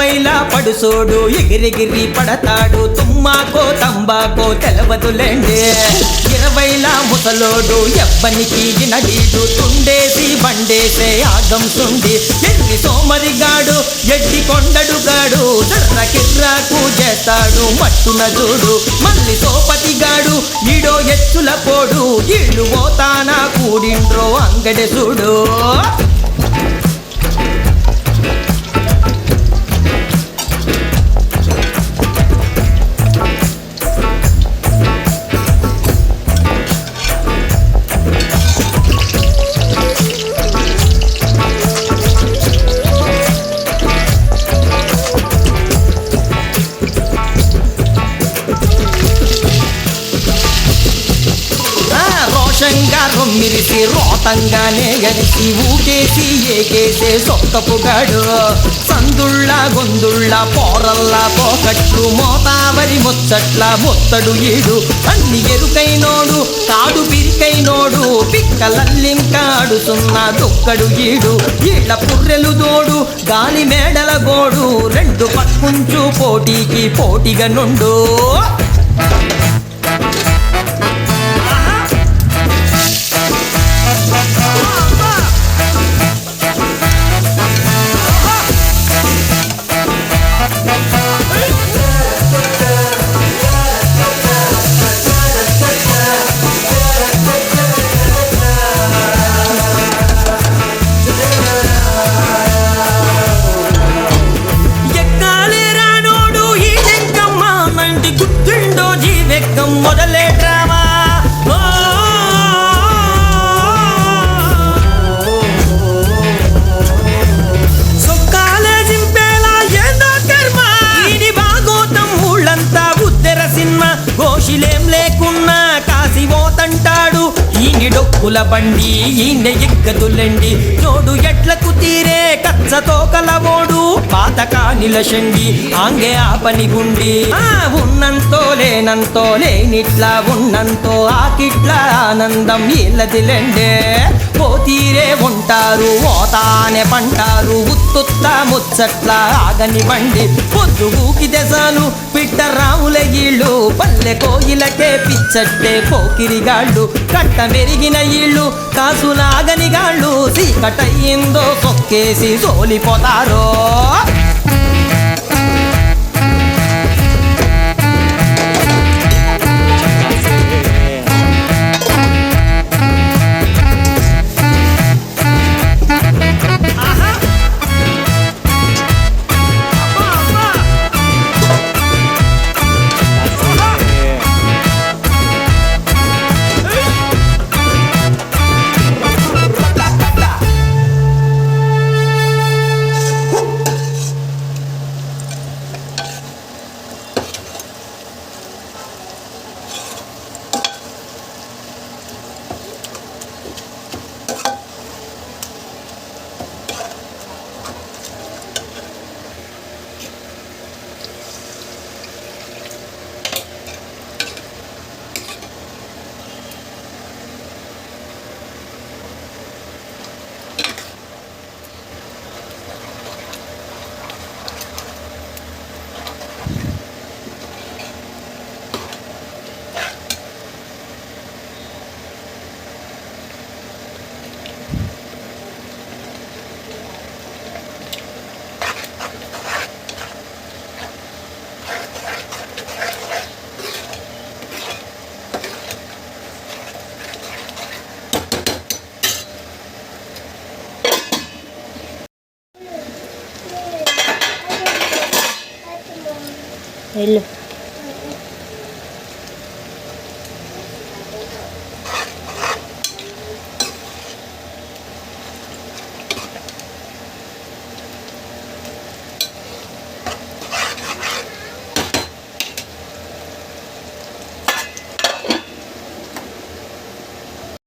30ల పడుసోడు ఎగిరెగిరి పడతాడు, తుమ్మాకో తంబాకో తెలవదులేండి. 20ల ముసలోడు ఎవ్వనికి వినడీడు, తుండేసి బండేసే ఆగం సుండి. ఎర్రి సోమరిగాడు ఎడ్డి కొండడుగాడు, దర్ర కిర్రాకు చేస్తాడు మట్టున చూడు. మల్లి సోపతిగాడు ఈడో ఎచ్చుల పోడు, ఈళ్ళు పోతానా కూడిండ్రో అంగడి చూడు. రోషంగా రొమ్మిరిసి రోతంగానే గరిసి ఊకేసి ఏకేసే సొక్కపుగాడు. సందుళ్ళ గొందుళ్ళ పోరల్లా పోకట్లు మోతావరి ముచ్చట్ల మొత్తడు ఈడు. అన్ని ఎరుకైనోడు కాడు పిరికైనోడు, పిక్కలల్లింకాడుతున్న దొక్కడు ఈడు. ఈళ్ళ పుర్రెలు దోడు గాలి మేడల గోడు, రెండు పక్కుంచు పోటీకి పోటీగా నుండు. మొదలే డ్రామా సొక్కాలే జింపేలా ఏందో కర్మ. ఈడి భాగోతం ఊళ్ళంతా ఉద్దెర సినిమా, గోషిలేం లేకున్నా కాసి పోతంటాడు. ఈని డొక్కుల బండి ఈయన ఎగ్గదులండి, చోడు ఎట్లకు తీరే కచ్చతో కలవోడు. పాతకానిల షండి ఆంగే ఆ పని గుండి, ఉన్నంతో లేనంతో లేనిట్లా ఉన్నంతో ఆకిట్లా ఆనందం ఇల్లదిలెండే. పోతీరే ఉంటారు ఓతానే పంటారు, ఉత్తుత్త ముచ్చట్ల ఆగని బండి. పొద్దు ఊకి దెసాలు పిట్ట రాముల ఈళ్ళు, పల్లె కోయిలకే పిచ్చట్టే పోకిరిగాళ్ళు. కట్ట మెరిగిన ఈళ్ళు కాసులాగని గాళ్ళు, సీకటయ్యిందో సొక్కేసి సోలిపోతారో. వెళ్ళు.